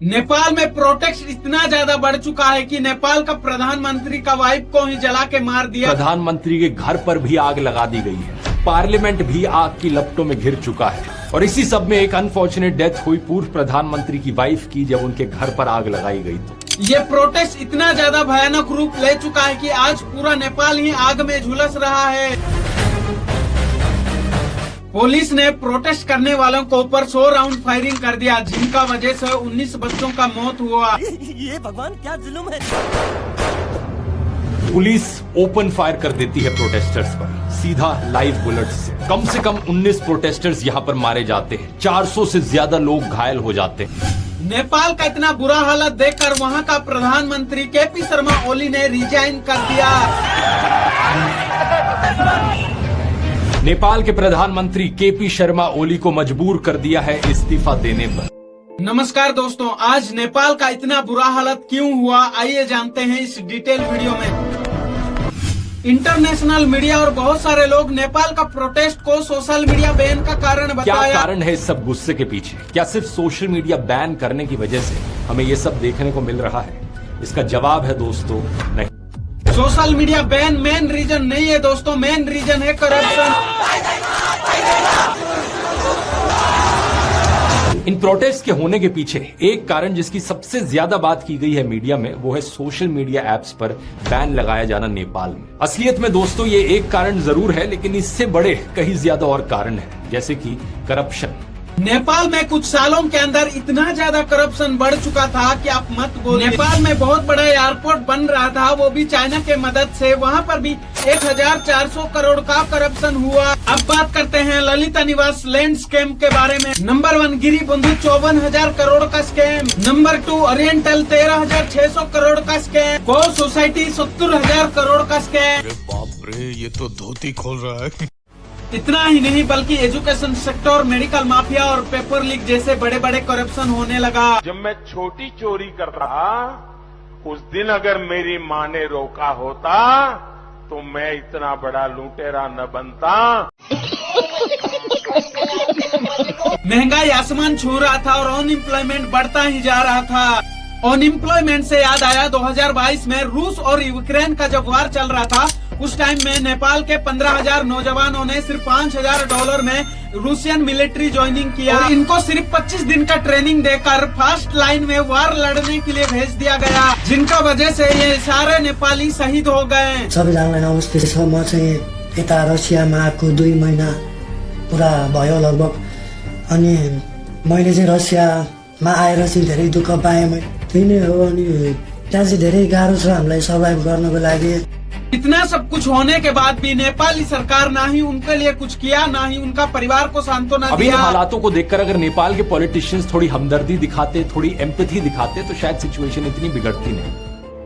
नेपाल में प्रोटेस्ट इतना ज्यादा बढ़ चुका है कि नेपाल का प्रधानमंत्री का वाइफ को ही जला के मार दिया। प्रधानमंत्री के घर पर भी आग लगा दी गई है। पार्लियामेंट भी आग की लपटों में घिर चुका है और इसी सब में एक अनफॉर्चुनेट डेथ हुई पूर्व प्रधानमंत्री की वाइफ की, जब उनके घर पर आग लगाई गई। तो ये प्रोटेस्ट इतना ज्यादा भयानक रूप ले चुका है कि आज पूरा नेपाल ही आग में झुलस रहा है। पुलिस ने प्रोटेस्ट करने वालों को ऊपर 100 राउंड फायरिंग कर दिया, जिनका वजह से 19 बच्चों का मौत हुआ। ये भगवान क्या जुल्म है। पुलिस ओपन फायर कर देती है प्रोटेस्टर्स पर, सीधा लाइव बुलेट से। कम 19 प्रोटेस्टर्स यहाँ पर मारे जाते हैं, 400 से ज्यादा लोग घायल हो जाते हैं। नेपाल का इतना बुरा हालत देखकर वहाँ का प्रधानमंत्री केपी शर्मा ओली ने रिजाइन कर दिया। नेपाल के प्रधानमंत्री केपी शर्मा ओली को मजबूर कर दिया है इस्तीफा देने पर। नमस्कार दोस्तों, आज नेपाल का इतना बुरा हालत क्यों हुआ, आइए जानते हैं इस डिटेल वीडियो में। इंटरनेशनल मीडिया और बहुत सारे लोग नेपाल का प्रोटेस्ट को सोशल मीडिया बैन का कारण बताया। क्या कारण है इस सब गुस्से के पीछे? क्या सिर्फ सोशल मीडिया बैन करने की वजह से हमें ये सब देखने को मिल रहा है? इसका जवाब है दोस्तों, नहीं। Social media ban main reason नहीं है दोस्तों, मेन रीजन है करप्शन। इन प्रोटेस्ट के होने के पीछे एक कारण जिसकी सबसे ज्यादा बात की गई है मीडिया में, वो है सोशल मीडिया एप्स पर बैन लगाया जाना नेपाल में। असलियत में दोस्तों ये एक कारण जरूर है, लेकिन इससे बड़े कहीं ज्यादा और कारण है, जैसे कि करप्शन। नेपाल में कुछ सालों के अंदर इतना ज्यादा करप्शन बढ़ चुका था कि आप मत बोलिए। नेपाल में बहुत बड़ा एयरपोर्ट बन रहा था, वो भी चाइना के मदद से। वहाँ पर भी 1400 करोड़ का करप्शन हुआ। अब बात करते हैं ललिता निवास लैंड स्कैम के बारे में। नंबर 1 गिरी बंधु 54,000 करोड़ का स्कैम। नंबर 2 ओरिएंटल 13,600 करोड़ का स्कैम। गो सोसाइटी 70,000 करोड़ का स्कैम। बाप रे, ये तो धोती खोल रहा है। इतना ही नहीं बल्कि एजुकेशन सेक्टर, मेडिकल माफिया और पेपर लीक जैसे बड़े बड़े करप्शन होने लगा। जब मैं छोटी चोरी करता था, उस दिन अगर मेरी माँ ने रोका होता तो मैं इतना बड़ा लुटेरा न बनता। महंगाई आसमान छू रहा था और अनएम्प्लॉयमेंट बढ़ता ही जा रहा था। अनएम्प्लॉयमेंट से याद आया, 2022 में रूस और यूक्रेन का जब वार चल रहा था, उस टाइम में नेपाल के 15,000 नौजवानों ने सिर्फ $5,000 में रूसियन मिलिट्री ज्वाइनिंग किया। और इनको सिर्फ 25 दिन का ट्रेनिंग देकर फर्स्ट लाइन में वार लड़ने के लिए भेज दिया गया, जिनका वजह से ये सारे नेपाली शहीद हो गए। सबैजनालाई नमस्ते छ। म चाहिँ यता रसियामा आएको 2 महिना पुरा भयो लगभग। अनि मैले चाहिँ रसियामा आएर चाहिँ धेरै दुःख पाएँ। त्यही नै हो। अनि त्यहाँ चाहिँ धेरै गाह्रो छ हामीलाई सर्भाइभ गर्नको लागि। इतना सब कुछ होने के बाद भी नेपाली सरकार ना ही उनके लिए कुछ किया, ना ही उनका परिवार को सांत्वना दिया। अभी इन हालातों को देखकर अगर नेपाल के पॉलिटिशियंस थोड़ी हमदर्दी दिखाते, थोड़ी एम्पैथी दिखाते, तो शायद सिचुएशन इतनी बिगड़ती नहीं।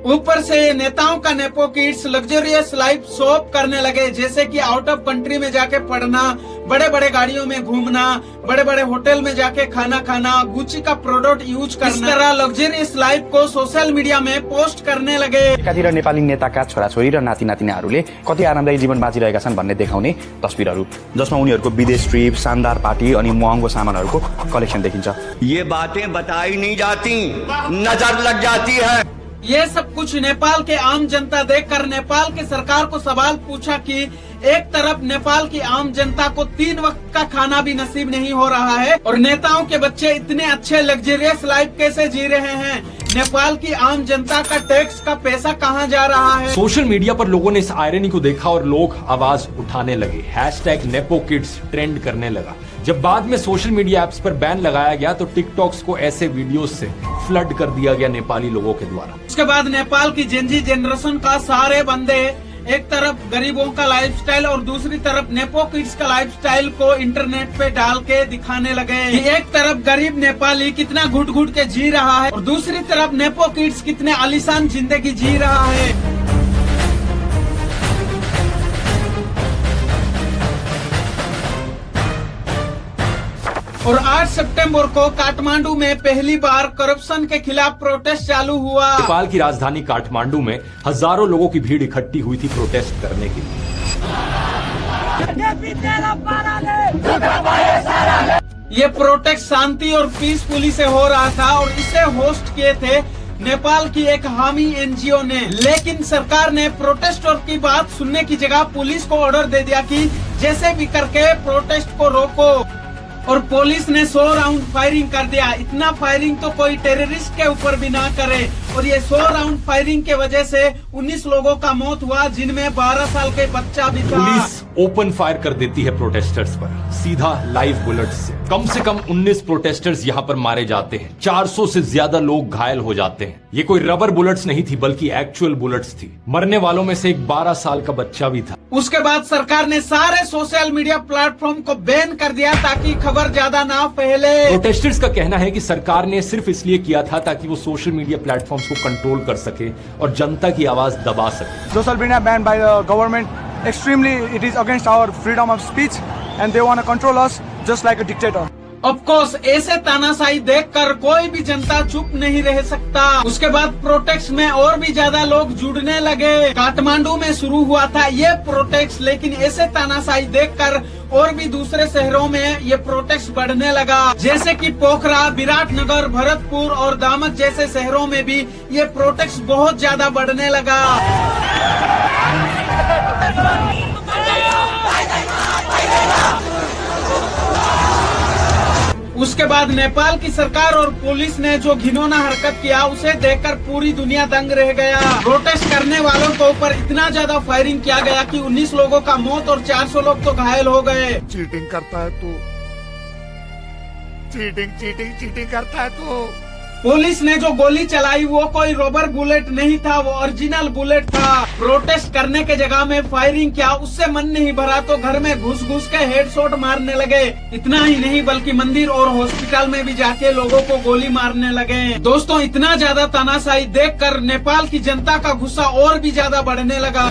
ऊपर से नेताओं का nepo kids luxurious life shop करने लगे, जैसे कि आउट ऑफ कंट्री में जाके पढ़ना, बड़े बड़े गाड़ियों में घूमना, बड़े बड़े होटल में जाके खाना खाना, गुच्ची का प्रोडक्ट यूज करना। इस तरह लग्जरियस लाइफ को सोशल मीडिया में पोस्ट करने लगे। एकातिर नेपाली नेताका छोराछोरी र नाति नातिनाहरूले कति आरामदायी जीवन बाँचिरहेका छन् भन्ने देखाउने तस्बिरहरू, जसमा उनीहरूको विदेश ट्रिप, शानदार पार्टी अनि महँगो सामानहरूको कलेक्सन देखिन्छ। ये बातें बताई नहीं जाती, नजर लग जाती है। ये सब कुछ नेपाल के आम जनता देखकर नेपाल की सरकार को सवाल पूछा कि एक तरफ नेपाल की आम जनता को 3 वक्त का खाना भी नसीब नहीं हो रहा है और नेताओं के बच्चे इतने अच्छे लग्जरियस लाइफ कैसे जी रहे हैं? नेपाल की आम जनता का टैक्स का पैसा कहां जा रहा है? सोशल मीडिया पर लोगों ने इस आयरनी को देखा और लोग आवाज उठाने लगे। #NepoKids ट्रेंड करने लगा। जब बाद में सोशल मीडिया एप्स पर बैन लगाया गया तो टिकटॉक्स को ऐसे वीडियोस से फ्लड कर दिया गया नेपाली लोगों के द्वारा। उसके बाद नेपाल की जेनजी जनरेशन का सारे बंदे एक तरफ गरीबों का लाइफस्टाइल और दूसरी तरफ नेपो किड्स का लाइफस्टाइल को इंटरनेट पे डाल के दिखाने लगे कि एक तरफ गरीब नेपाली कितना घुट घुट के जी रहा है और दूसरी तरफ नेपो किड्स कितने आलीशान जिंदगी जी रहा है। और 8 सितंबर को काठमांडू में पहली बार करप्शन के खिलाफ प्रोटेस्ट चालू हुआ। नेपाल की राजधानी काठमांडू में हजारों लोगों की भीड़ इकट्ठी हुई थी प्रोटेस्ट करने के लिए। ये प्रोटेस्ट शांति और पीसफुली से हो रहा था और इसे होस्ट किए थे नेपाल की एक हामी एनजीओ ने। लेकिन सरकार ने प्रोटेस्टर की बात सुनने की जगह पुलिस को ऑर्डर दे दिया कि जैसे भी करके प्रोटेस्ट को रोको, और पुलिस ने 100 राउंड फायरिंग कर दिया। इतना फायरिंग तो कोई टेररिस्ट के ऊपर भी ना करे, और ये 100 राउंड फायरिंग के वजह से 19 लोगों का मौत हुआ, जिनमें 12 साल के बच्चा भी था। पुलिस ओपन फायर कर देती है प्रोटेस्टर्स पर, सीधा लाइव बुलेट्स से कम 19 प्रोटेस्टर्स यहाँ पर मारे जाते हैं। 400 से ज्यादा लोग घायल हो जाते हैं। ये कोई रबर बुलेट्स नहीं थी, बल्कि एक्चुअल बुलेट्स थी। मरने वालों में से एक 12 साल का बच्चा भी था। उसके बाद सरकार ने सारे सोशल मीडिया प्लेटफॉर्म को बैन कर दिया ताकि खबर ज्यादा ना फैले। प्रोटेस्टर्स का कहना है कि सरकार ने सिर्फ इसलिए किया था ताकि वो सोशल मीडिया प्लेटफॉर्म्स को कंट्रोल कर सके और जनता की आवाज दबा सके। Social media banned by the government. Extremely, it is against our freedom of speech, and they want to control us just like a dictator. Of course ऐसे तानाशाही देखकर कोई भी जनता चुप नहीं रह सकता। उसके बाद प्रोटेस्ट में और भी ज्यादा लोग जुड़ने लगे। काठमांडू में शुरू हुआ था ये प्रोटेस्ट, लेकिन ऐसे तानाशाही देखकर और भी दूसरे शहरों में ये प्रोटेस्ट बढ़ने लगा, जैसे कि पोखरा, विराटनगर, भरतपुर और दामक जैसे शहरों में भी ये प्रोटेस्ट बहुत ज्यादा बढ़ने लगा। उसके बाद नेपाल की सरकार और पुलिस ने जो घिनौना हरकत किया, उसे देखकर पूरी दुनिया दंग रह गया। प्रोटेस्ट करने वालों के ऊपर इतना ज्यादा फायरिंग किया गया कि 19 लोगों का मौत और 400 लोग तो घायल हो गए। चीटिंग करता है तू, चीटिंग करता है तू। पुलिस ने जो गोली चलाई वो कोई रबर बुलेट नहीं था, वो ओरिजिनल बुलेट था। प्रोटेस्ट करने के जगह में फायरिंग किया, उससे मन नहीं भरा तो घर में घुस के हेडशॉट मारने लगे। इतना ही नहीं बल्कि मंदिर और हॉस्पिटल में भी जाके लोगों को गोली मारने लगे। दोस्तों, इतना ज्यादा तानाशाही देखकर नेपाल की जनता का गुस्सा और भी ज्यादा बढ़ने लगा।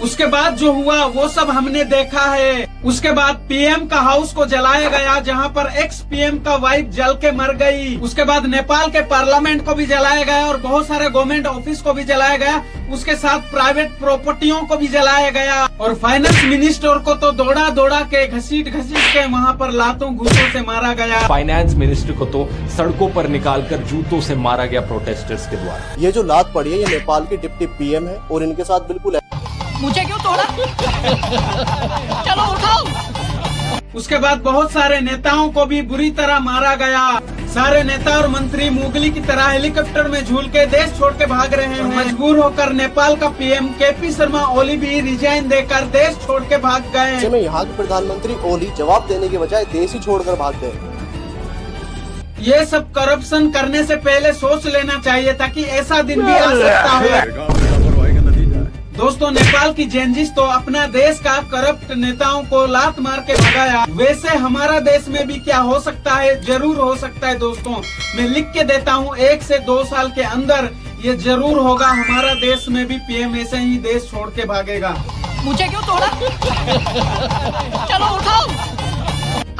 उसके बाद जो हुआ वो सब हमने देखा है। उसके बाद पीएम का हाउस को जलाया गया, जहां पर एक्स पीएम का वाइफ जल के मर गई। उसके बाद नेपाल के पार्लियामेंट को भी जलाया गया और बहुत सारे गवर्नमेंट ऑफिस को भी जलाया गया। उसके साथ प्राइवेट प्रॉपर्टियों को भी जलाया गया, और फाइनेंस मिनिस्टर को तो दौड़ा के घसीट के वहां पर लातों घूसों से मारा गया। फाइनेंस मिनिस्टर को तो सड़कों पर निकालकर जूतों से मारा गया प्रोटेस्टर्स के द्वारा। ये जो लात पड़ी है, ये नेपाल के डिप्टी पीएम है, और इनके साथ बिल्कुल मुझे क्यों तोड़ा? चलो उठाओ। उसके बाद बहुत सारे नेताओं को भी बुरी तरह मारा गया। सारे नेता और मंत्री मुगली की तरह हेलीकॉप्टर में झूल के देश छोड़ के भाग रहे हैं। मजबूर होकर नेपाल का पीएम केपी शर्मा ओली भी रिजाइन देकर देश छोड़ के भाग गए। में यहाँ के प्रधानमंत्री ओली जवाब देने के बजाय देश ही छोड़कर भाग गए। ये सब करप्शन करने से पहले सोच लेना चाहिए था कि ऐसा दिन भी आ सकता है। दोस्तों, नेपाल की जेनजिस तो अपना देश का करप्ट नेताओं को लात मार के भगाया। वैसे हमारा देश में भी क्या हो सकता है? जरूर हो सकता है दोस्तों। मैं लिख के देता हूँ, 1 से 2 साल के अंदर ये जरूर होगा। हमारा देश में भी पीएम ऐसे ही देश छोड़ के भागेगा। मुझे क्यों तोड़ा? चलो उठाओ।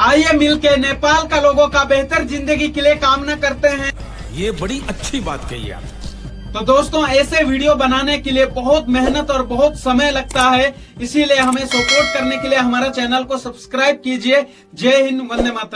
आइए मिलके नेपाल का लोगों का बेहतर जिंदगी के लिए कामना करते हैं। ये बड़ी अच्छी बात कही आप। तो दोस्तों, ऐसे वीडियो बनाने के लिए बहुत मेहनत और बहुत समय लगता है, इसीलिए हमें सपोर्ट करने के लिए हमारा चैनल को सब्सक्राइब कीजिए। जय हिंद, वंदे मातरम।